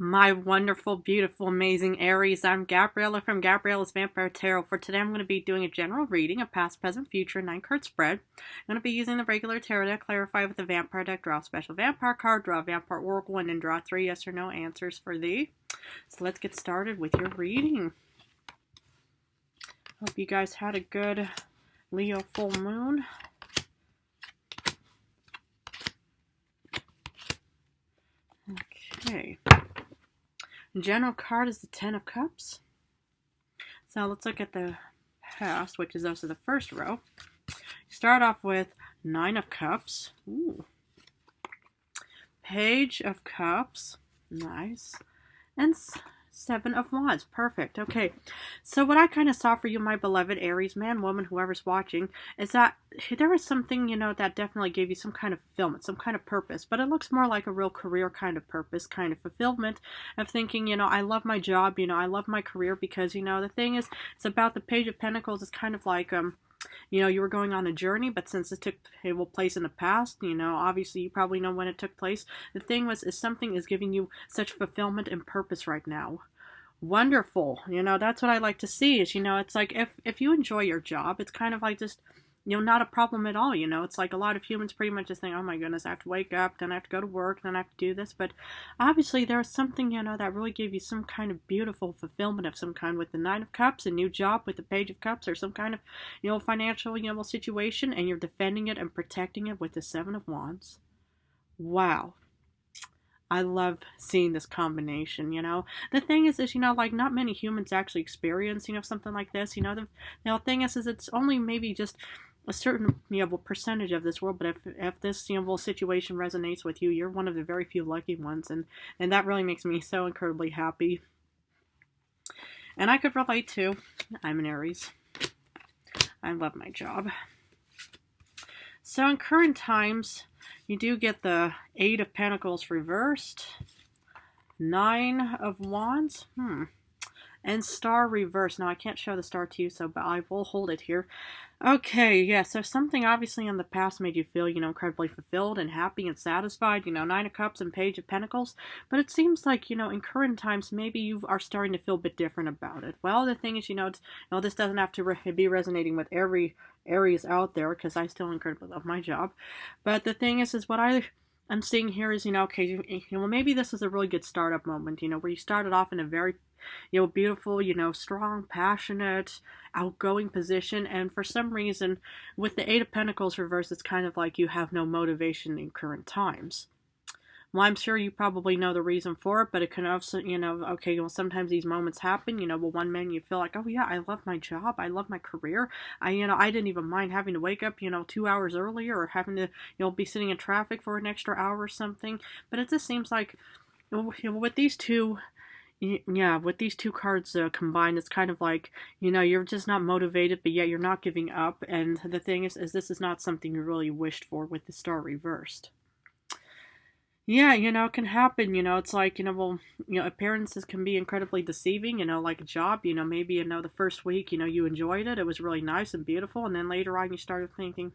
My wonderful, beautiful, amazing Aries. I'm Gabriella from Gabriella's Vampire Tarot. For today, I'm going to be doing a general reading, a past, present, future 9-card spread. I'm going to be using the regular tarot deck, clarify with the vampire deck, draw a special vampire card, draw a vampire oracle, and then draw 3 yes or no answers for thee. So let's get started with your reading. Hope you guys had a good Leo full moon. Okay. General card is the 10 of Cups. So let's look at the past, which is also the first row. Start off with 9 of Cups. Ooh. Page of Cups. Nice. And 7 of Wands. Perfect. Okay. So what I kind of saw for you, my beloved Aries, man, woman, whoever's watching, is that there was something, that definitely gave you some kind of fulfillment, some kind of purpose. But it looks more like a real career kind of purpose, kind of fulfillment of thinking, I love my job, I love my career because, the thing is, it's about the Page of Pentacles. It's kind of like, you were going on a journey, but since it took place in the past, obviously you probably know when it took place. The thing was, is something is giving you such fulfillment and purpose right now. Wonderful. That's what I like to see is, it's like if you enjoy your job, it's kind of like just, not a problem at all. It's like a lot of humans pretty much just think, oh my goodness, I have to wake up, then I have to go to work, then I have to do this. But obviously there's something, that really gave you some kind of beautiful fulfillment of some kind with the 9 of Cups, a new job with the Page of Cups, or some kind of, financial, situation, and you're defending it and protecting it with the 7 of Wands. Wow. I love seeing this combination, The thing is, like not many humans actually experience, something like this. The thing is it's only maybe just a certain, percentage of this world. But if this, situation resonates with you, you're one of the very few lucky ones. And that really makes me so incredibly happy. And I could relate too. I'm an Aries. I love my job. So in current times, you do get the 8 of Pentacles reversed, 9 of Wands, and Star reversed. Now, I can't show the star to you, but I will hold it here. Okay, yeah, so something obviously in the past made you feel, incredibly fulfilled and happy and satisfied, 9 of Cups and Page of Pentacles. But it seems like, in current times, maybe you are starting to feel a bit different about it. Well, the thing is, this doesn't have to be resonating with every Aries out there, because I still incredibly love my job. But the thing is what I'm seeing here is, okay, maybe this is a really good startup moment, where you started off in a very, beautiful, strong, passionate, outgoing position. And for some reason, with the 8 of Pentacles reversed, it's kind of like you have no motivation in current times. Well, I'm sure you probably know the reason for it, but it can also, okay, well, sometimes these moments happen, well, one minute you feel like, oh yeah, I love my job, I love my career, I didn't even mind having to wake up, 2 hours earlier, or having to, be sitting in traffic for an extra hour or something. But it just seems like, with these two, with these two cards combined, it's kind of like, you're just not motivated, but yet you're not giving up. And the thing is this is not something you really wished for with the star reversed. Yeah, it can happen, it's like, well, appearances can be incredibly deceiving, like a job, maybe, the first week, you enjoyed it, it was really nice and beautiful, and then later on you started thinking,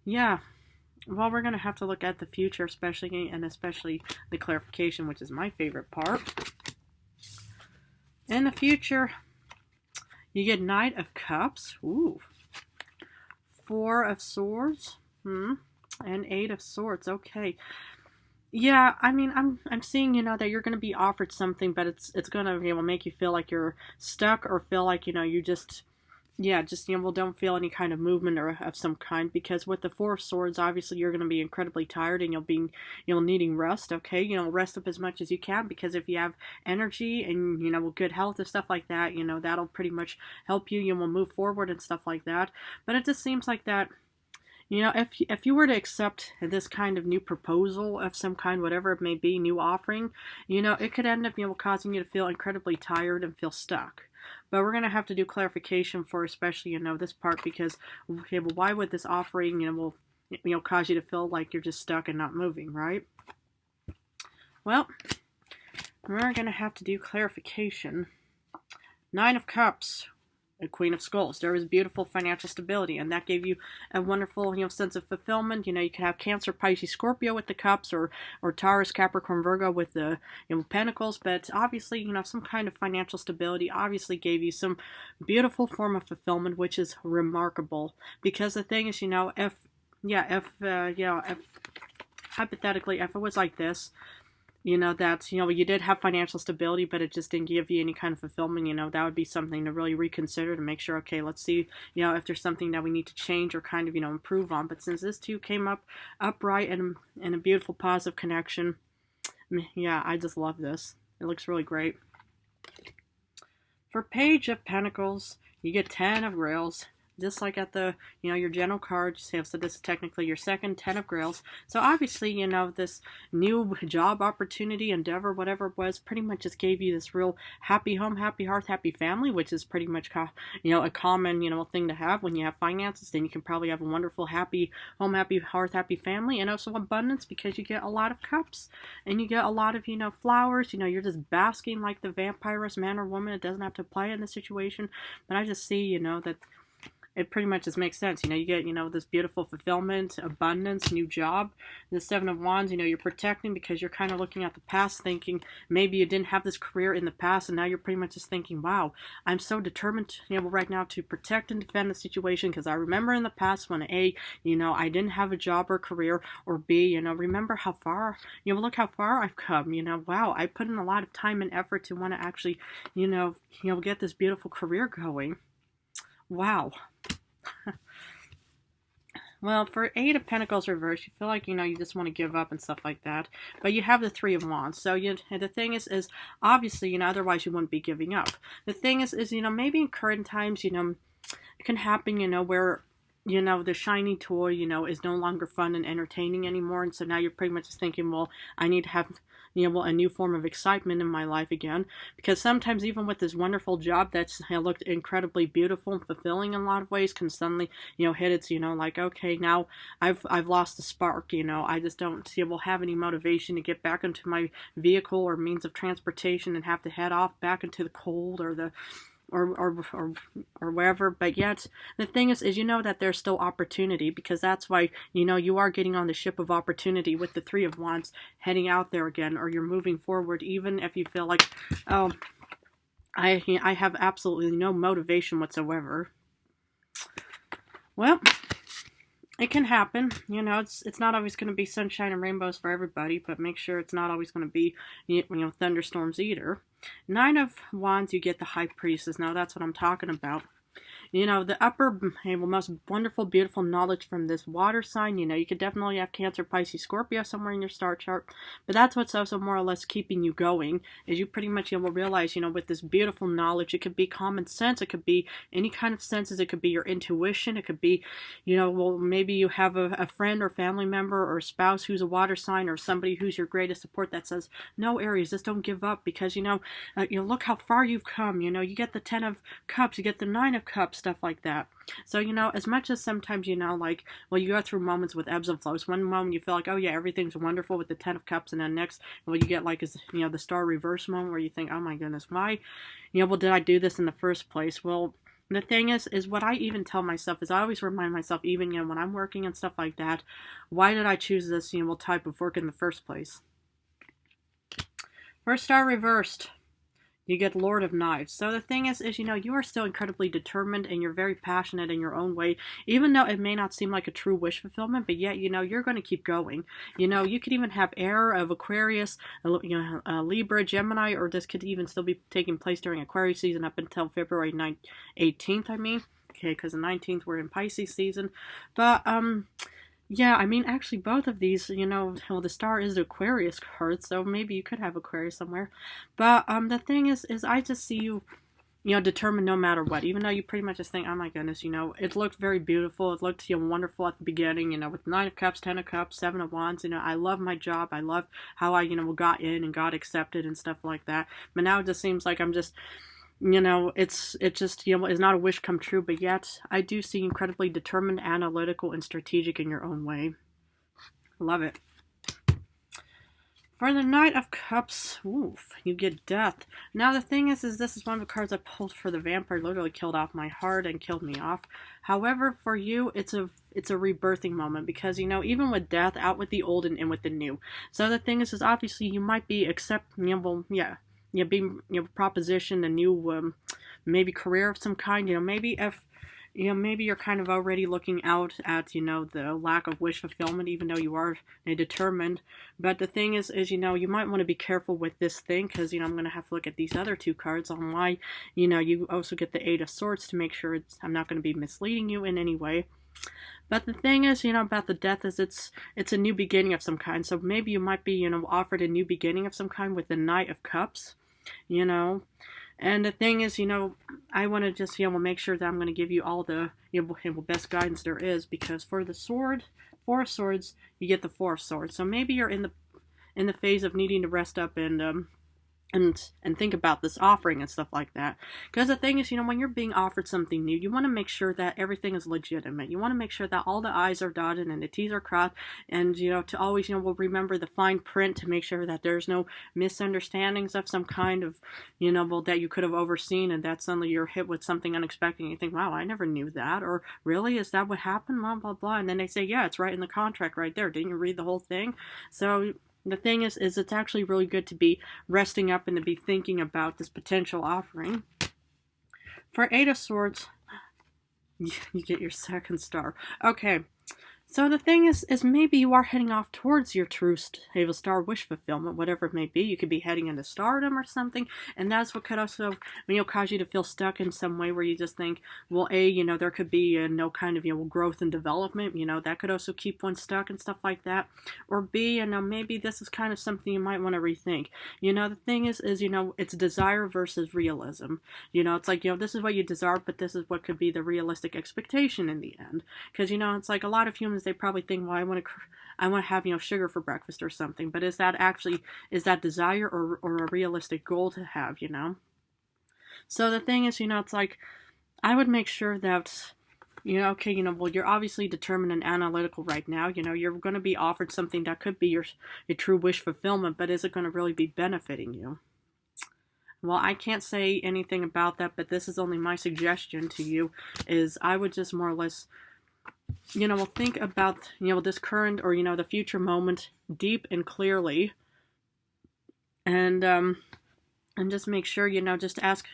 yeah, well, we're going to have to look at the future, especially the clarification, which is my favorite part. In the future, you get Knight of Cups, ooh, 4 of Swords, and 8 of Swords, okay. Yeah, I mean, I'm seeing, that you're going to be offered something, but it's going to, make you feel like you're stuck, or feel like, you just, don't feel any kind of movement or of some kind, because with the 4 of Swords, obviously you're going to be incredibly tired, and you'll needing rest, okay? Rest up as much as you can, because if you have energy and, good health and stuff like that, that'll pretty much help you, you will move forward and stuff like that. But it just seems like that, if you were to accept this kind of new proposal of some kind, whatever it may be, new offering, it could end up, causing you to feel incredibly tired and feel stuck. But we're going to have to do clarification for especially, this part, because, okay, well, why would this offering, will, cause you to feel like you're just stuck and not moving, right? Well, we're going to have to do clarification. 9 of Cups. a Queen of Skulls. There was beautiful financial stability, and that gave you a wonderful, sense of fulfillment. You could have Cancer, Pisces, Scorpio with the cups, or Taurus, Capricorn, Virgo with the, pentacles. But obviously, some kind of financial stability obviously gave you some beautiful form of fulfillment, which is remarkable. Because the thing is, if hypothetically, if it was like this, that, you did have financial stability, but it just didn't give you any kind of fulfillment, that would be something to really reconsider, to make sure, okay, let's see, if there's something that we need to change or kind of, improve on. But since this two came up upright and in a beautiful positive connection, yeah, I just love this. It looks really great. For Page of Pentacles, you get 10 of Grails. Just like at the, your general card, so this is technically your second 10 of Grails. So obviously, this new job opportunity, endeavor, whatever it was, pretty much just gave you this real happy home, happy hearth, happy family, which is pretty much, a common, thing to have when you have finances. Then you can probably have a wonderful, happy home, happy hearth, happy family, and also abundance, because you get a lot of cups, and you get a lot of, flowers. You're just basking like the vampirist man or woman. It doesn't have to apply in this situation, but I just see, that it pretty much just makes sense. You get, this beautiful fulfillment, abundance, new job. The Seven of Wands, you're protecting, because you're kind of looking at the past, thinking maybe you didn't have this career in the past, and now you're pretty much just thinking, wow, I'm so determined, right now to protect and defend the situation, because I remember in the past when A, I didn't have a job or career, or B, remember how far, look how far I've come, wow, I put in a lot of time and effort to want to actually, get this beautiful career going. Wow. Well, for Eight of Pentacles reversed, you feel like, you just want to give up and stuff like that. But you have the Three of Wands. So the thing is obviously, otherwise you wouldn't be giving up. The thing is maybe in current times, it can happen, where, the shiny toy, is no longer fun and entertaining anymore. And so now you're pretty much just thinking, well, I need to have, a new form of excitement in my life again. Because sometimes even with this wonderful job that's looked incredibly beautiful and fulfilling in a lot of ways, can suddenly, hit its, like, okay, now I've lost the spark, I just don't have any motivation to get back into my vehicle or means of transportation and have to head off back into the cold or the or wherever. But yet the thing is that there's still opportunity, because that's why you are getting on the ship of opportunity with the Three of Wands, heading out there again, or you're moving forward, even if you feel like, oh, I have absolutely no motivation whatsoever. Well, it can happen, it's not always going to be sunshine and rainbows for everybody, but make sure it's not always going to be, thunderstorms either. Nine of Wands, you get the High Priestess. Now that's what I'm talking about. The upper, most wonderful, beautiful knowledge from this water sign. You could definitely have Cancer, Pisces, Scorpio somewhere in your star chart. But that's what's also more or less keeping you going, is you pretty much, will realize, with this beautiful knowledge, it could be common sense. It could be any kind of senses. It could be your intuition. It could be, well, maybe you have a friend or family member or spouse who's a water sign, or somebody who's your greatest support that says, no, Aries, just don't give up, because, look how far you've come. You get the 10 of Cups, you get the 9 of Cups, stuff like that. So, as much as sometimes, like, well, you go through moments with ebbs and flows. One moment you feel like, oh yeah, everything's wonderful with the 10 of Cups, and then next, well, you get like, the star reverse moment where you think, oh my goodness, why, well, did I do this in the first place? Well, the thing is what I even tell myself is, I always remind myself, even, when I'm working and stuff like that, why did I choose this, type of work in the first place? First star reversed, you get Lord of Knives. So the thing is you are still incredibly determined, and you're very passionate in your own way, even though it may not seem like a true wish fulfillment, but yet, you're going to keep going. You could even have Air of Aquarius, Libra, Gemini, or this could even still be taking place during Aquarius season up until February 18th, okay, because the 19th we're in Pisces season. But, yeah, actually both of these, well, the star is the Aquarius card, so maybe you could have Aquarius somewhere. But the thing is I just see you, determined no matter what, even though you pretty much just think, oh my goodness, it looked very beautiful. It looked, wonderful at the beginning, with 9 of Cups, 10 of Cups, 7 of Wands. I love my job. I love how I, got in and got accepted and stuff like that. But now it just seems like I'm just, it just, is not a wish come true, but yet I do see incredibly determined, analytical, and strategic in your own way. Love it. For the Knight of Cups, oof, you get death. Now the thing is this is one of the cards I pulled for the vampire. Literally killed off my heart and killed me off. However, for you, it's a rebirthing moment because even with death, out with the old and in with the new. So the thing is obviously you might be being propositioned a new maybe career of some kind. Maybe if maybe you're kind of already looking out at, the lack of wish fulfillment, even though you are determined. But the thing is, you might want to be careful with this thing, because, I'm going to have to look at these other two cards on why, you also get the Eight of Swords to make sure I'm not going to be misleading you in any way. But the thing is, about the death is it's a new beginning of some kind. So maybe you might be, offered a new beginning of some kind with the Knight of Cups, And the thing is, I want to just, make sure that I'm going to give you all the, best guidance there is, because for the sword, Four of Swords, you get the Four of Swords. So maybe you're in the phase of needing to rest up and think about this offering and stuff like that. Because the thing is, when you're being offered something new, you want to make sure that everything is legitimate. You want to make sure that all the I's are dotted and the T's are crossed, and to always we'll remember the fine print to make sure that there's no misunderstandings of some kind of that you could have overseen, and that suddenly you're hit with something unexpected and you think, wow, I never knew that, or really, is that what happened, blah blah blah, and then they say, yeah, it's right in the contract right there, didn't you read the whole thing? So the thing is it's actually really good to be resting up and to be thinking about this potential offering. For Eight of Swords, you get your second star. Okay, so the thing is maybe you are heading off towards your true star wish fulfillment, whatever it may be. You could be heading into stardom or something, and that's what could also cause you to feel stuck in some way where you just think, well, there could be no kind of growth and development. That could also keep one stuck and stuff like that. Or B, maybe this is kind of something you might want to rethink. The thing is it's desire versus realism. It's like this is what you desire, but this is what could be the realistic expectation in the end. Because it's like a lot of humans, they probably think, well, I want to have sugar for breakfast or something, but is that desire or a realistic goal to have? So the thing is, it's like I would make sure that okay, well, you're obviously determined and analytical right now. You're going to be offered something that could be your true wish fulfillment, but is it going to really be benefiting you? Well, I can't say anything about that, but this is only my suggestion to you, is I would just more or less think about, this current or, the future moment deep and clearly, and just make sure, just ask,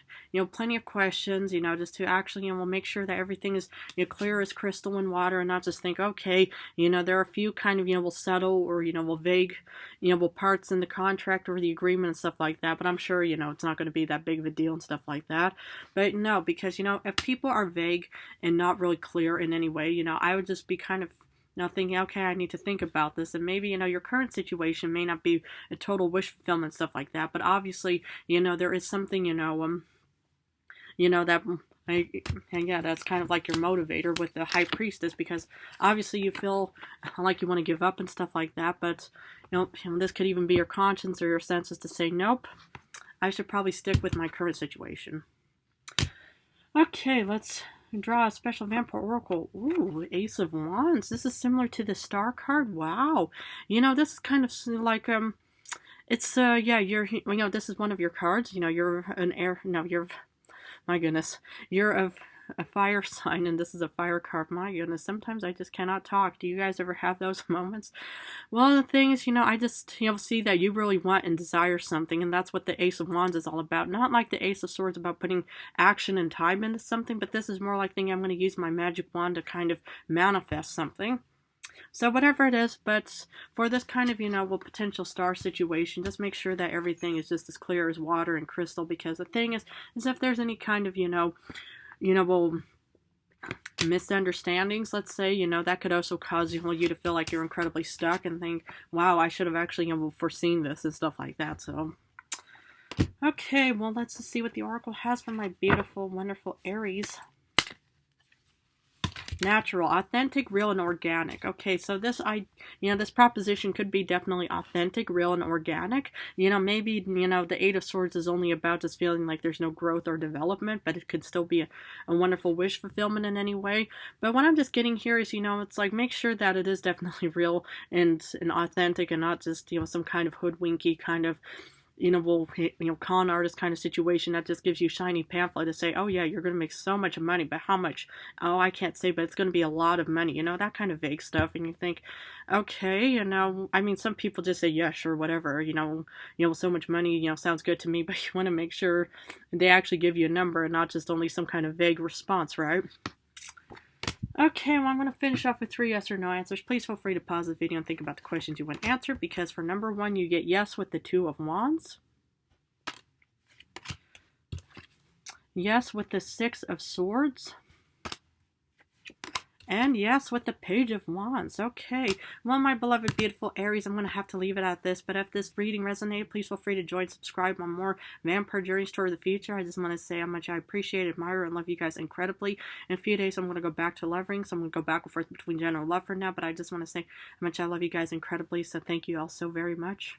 plenty of questions, just to actually, we'll make sure that everything is, clear as crystal in water, and not just think, okay, there are a few kind of, will settle or, will vague, will parts in the contract or the agreement and stuff like that, but I'm sure, it's not going to be that big of a deal and stuff like that. But no, because, if people are vague and not really clear in any way, I would just be kind of thinking, okay, I need to think about this, and maybe, your current situation may not be a total wish fulfillment, stuff like that, but obviously, there is something, that, and yeah, that's kind of like your motivator with the High Priestess, because obviously you feel like you want to give up and stuff like that, but, this could even be your conscience or your senses to say, nope, I should probably stick with my current situation. Okay, let's draw a special vampire oracle. Ooh, Ace of Wands. This is similar to the Star card. Wow. This is kind of like, it's, yeah, this is one of your cards. You're an air, no, my goodness, you're a fire sign, and this is a fire card. My goodness, sometimes I just cannot talk. Do you guys ever have those moments? Well, the thing is, I just, see that you really want and desire something, and that's what the Ace of Wands is all about. Not like the Ace of Swords about putting action and time into something, but this is more like thinking I'm going to use my magic wand to kind of manifest something. So whatever it is, but for this kind of, potential star situation, just make sure that everything is just as clear as water and crystal, because the thing is if there's any kind of, well, misunderstandings, let's say, that could also cause you to feel like you're incredibly stuck and think, wow, I should have actually, foreseen this and stuff like that. So, okay, well, let's just see what the oracle has for my beautiful, wonderful Aries. Natural, authentic, real, and organic. Okay, so this proposition could be definitely authentic, real, and organic. Maybe, the Eight of Swords is only about just feeling like there's no growth or development, but it could still be a wonderful wish fulfillment in any way. But what I'm just getting here is, it's like, make sure that it is definitely real and authentic, and not just, some kind of hoodwinky kind of con artist kind of situation that just gives you shiny pamphlet to say, oh yeah, you're going to make so much money, but how much? Oh, I can't say, but it's going to be a lot of money, that kind of vague stuff. And you think, okay, I mean, some people just say, yeah, sure, whatever, so much money, sounds good to me, but you want to make sure they actually give you a number and not just only some kind of vague response, right? Okay, well, I'm going to finish off with 3 yes or no answers. Please feel free to pause the video and think about the questions you want answered, because for number 1, you get yes with the 2 of Wands. Yes with the 6 of Swords. And yes with the Page of Wands. Okay, well, my beloved, beautiful Aries, I'm going to have to leave it at this. But if this reading resonated, please feel free to join, subscribe on more vampire journeys toward the future. I just want to say how much I appreciate, admire, and love you guys incredibly. In a few days, I'm going to go back to love rings. So I'm going to go back and forth between general love for now. But I just want to say how much I love you guys incredibly. So thank you all so very much.